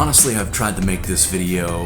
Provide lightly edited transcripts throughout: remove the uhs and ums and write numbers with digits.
Honestly, I've tried to make this video,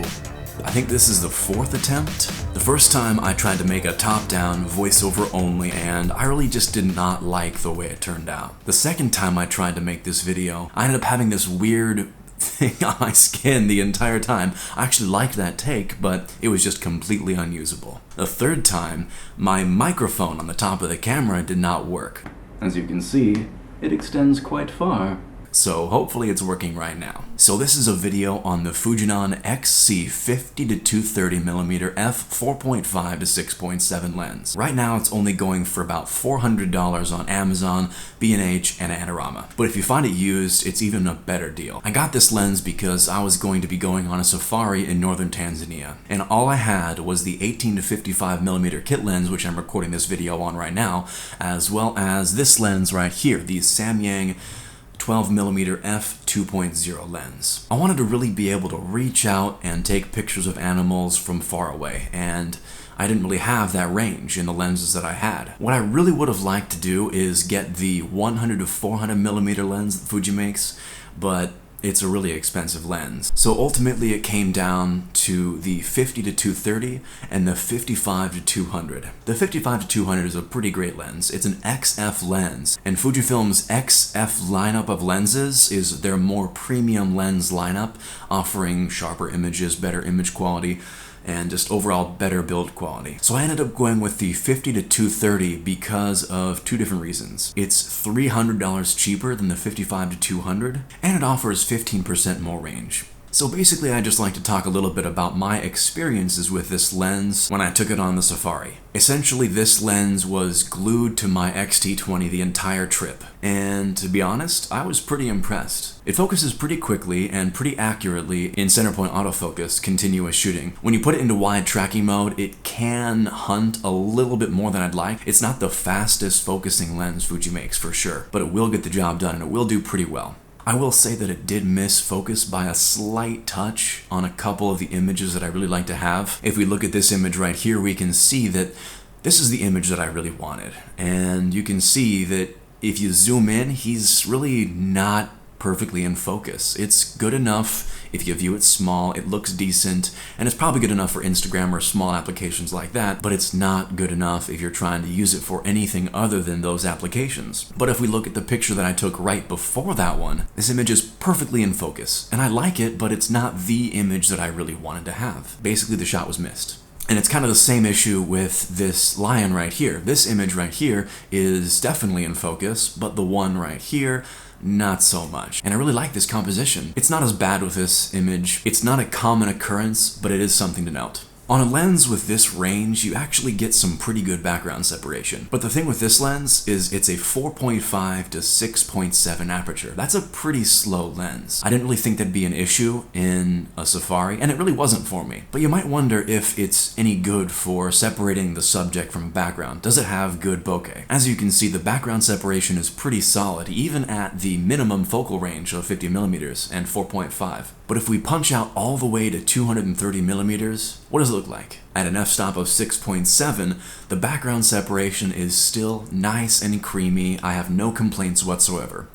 I think this is the 4th attempt. The first time I tried to make a top-down, voiceover only, and I really just did not like the way it turned out. The second time I tried to make this video, I ended up having this weird thing on my skin the entire time. I actually liked that take, but it was just completely unusable. The third time, my microphone on the top of the camera did not work. As you can see, it extends quite far. So hopefully it's working right now. So this is a video on the Fujinon XC 50-230mm f 4.5 to 6.7 lens. Right now it's only going for about $400 on Amazon, B&H, and Adorama. But if you find it used, it's even a better deal. I got this lens because I was going to be going on a safari in Northern Tanzania, and all I had was the 18-55mm kit lens, which I'm recording this video on right now, as well as this lens right here, the Samyang 12mm f 2.0 lens. I wanted to really be able to reach out and take pictures of animals from far away, and I didn't really have that range in the lenses that I had. What I really would have liked to do is get the 100-400mm lens that Fuji makes, but it's a really expensive lens. So ultimately it came down to the 50-230 and the 55-200. The 55-200 is a pretty great lens. It's an XF lens, and Fujifilm's XF lineup of lenses is their more premium lens lineup, offering sharper images, better image quality, and just overall better build quality. So I ended up going with the 50-230 because of two different reasons. It's $300 cheaper than the 55-200, and it offers 15% more range. So basically, I'd just like to talk a little bit about my experiences with this lens when I took it on the safari. Essentially, this lens was glued to my X-T20 the entire trip, and to be honest, I was pretty impressed. It focuses pretty quickly and pretty accurately in center point autofocus continuous shooting. When you put it into wide tracking mode, it can hunt a little bit more than I'd like. It's not the fastest focusing lens Fuji makes for sure, but it will get the job done and it will do pretty well. I will say that it did miss focus by a slight touch on a couple of the images that I really like to have. If we look at this image right here, we can see that this is the image that I really wanted. And you can see that if you zoom in, he's really not perfectly in focus. It's good enough if you view it small, it looks decent, and it's probably good enough for Instagram or small applications like that, but it's not good enough if you're trying to use it for anything other than those applications. But if we look at the picture that I took right before that one, this image is perfectly in focus, and I like it, but it's not the image that I really wanted to have. Basically, the shot was missed. And it's kind of the same issue with this lion right here. This image right here is definitely in focus, but the one right here, not so much. And I really like this composition. It's not as bad with this image. It's not a common occurrence, but it is something to note. On a lens with this range, you actually get some pretty good background separation. But the thing with this lens is it's a 4.5 to 6.7 aperture. That's a pretty slow lens. I didn't really think that'd be an issue in a safari, and it really wasn't for me. But you might wonder if it's any good for separating the subject from a background. Does it have good bokeh? As you can see, the background separation is pretty solid, even at the minimum focal range of 50mm and 4.5. But if we punch out all the way to 230mm, what does it look like? At an f-stop of 6.7, the background separation is still nice and creamy. I have no complaints whatsoever.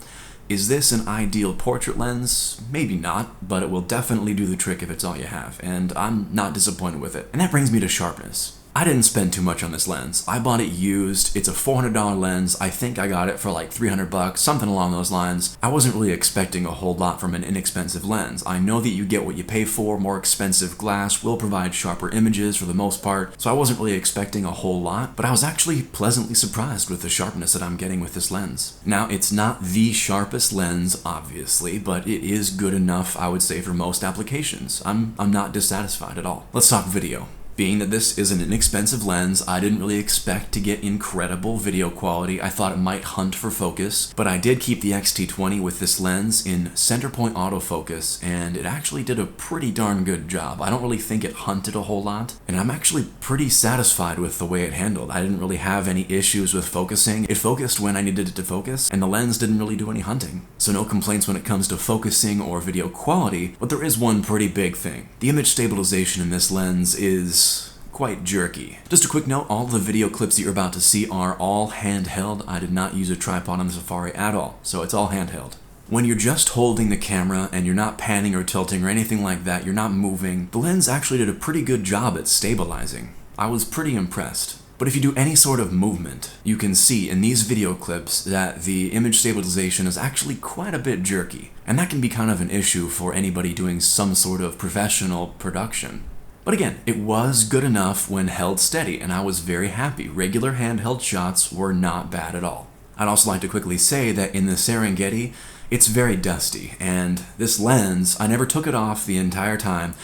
Is this an ideal portrait lens? Maybe not, but it will definitely do the trick if it's all you have, and I'm not disappointed with it. And that brings me to sharpness. I didn't spend too much on this lens. I bought it used. It's a $400 lens. I think I got it for like $300, something along those lines. I wasn't really expecting a whole lot from an inexpensive lens. I know that you get what you pay for. More expensive glass will provide sharper images for the most part, so I wasn't really expecting a whole lot, but I was actually pleasantly surprised with the sharpness that I'm getting with this lens. Now, it's not the sharpest lens, obviously, but it is good enough, I would say, for most applications. I'm not dissatisfied at all. Let's talk video. Being that this is an inexpensive lens, I didn't really expect to get incredible video quality. I thought it might hunt for focus, but I did keep the X-T20 with this lens in center point autofocus, and it actually did a pretty darn good job. I don't really think it hunted a whole lot, and I'm actually pretty satisfied with the way it handled. I didn't really have any issues with focusing. It focused when I needed it to focus, and the lens didn't really do any hunting. So no complaints when it comes to focusing or video quality, but there is one pretty big thing. The image stabilization in this lens is quite jerky. Just a quick note, all the video clips that you're about to see are all handheld. I did not use a tripod on the Safari at all, so it's all handheld. When you're just holding the camera and you're not panning or tilting or anything like that, you're not moving, the lens actually did a pretty good job at stabilizing. I was pretty impressed. But if you do any sort of movement, you can see in these video clips that the image stabilization is actually quite a bit jerky, and that can be kind of an issue for anybody doing some sort of professional production. But again, it was good enough when held steady, and I was very happy. Regular handheld shots were not bad at all. I'd also like to quickly say that in the Serengeti, it's very dusty, and this lens, I never took it off the entire time,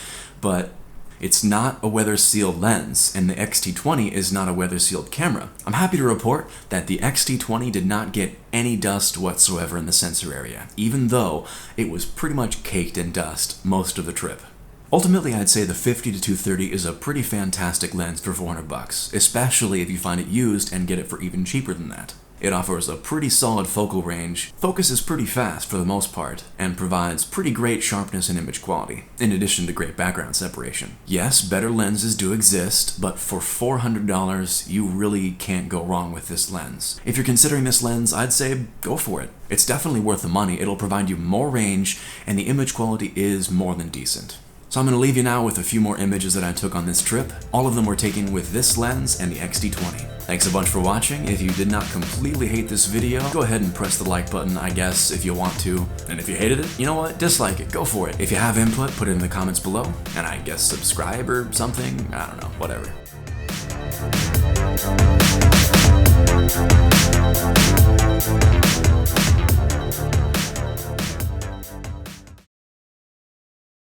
but it's not a weather-sealed lens, and the XT20 is not a weather-sealed camera. I'm happy to report that the XT20 did not get any dust whatsoever in the sensor area, even though it was pretty much caked in dust most of the trip. Ultimately, I'd say the 50-230 is a pretty fantastic lens for $400, especially if you find it used and get it for even cheaper than that. It offers a pretty solid focal range, focuses pretty fast for the most part, and provides pretty great sharpness and image quality, in addition to great background separation. Yes, better lenses do exist, but for $400, you really can't go wrong with this lens. If you're considering this lens, I'd say go for it. It's definitely worth the money, it'll provide you more range, and the image quality is more than decent. So I'm going to leave you now with a few more images that I took on this trip. All of them were taken with this lens and the XT20. Thanks a bunch for watching. If you did not completely hate this video, go ahead and press the like button, I guess, if you want to. And if you hated it, you know what? Dislike it. Go for it. If you have input, put it in the comments below. And I guess subscribe or something. I don't know. Whatever.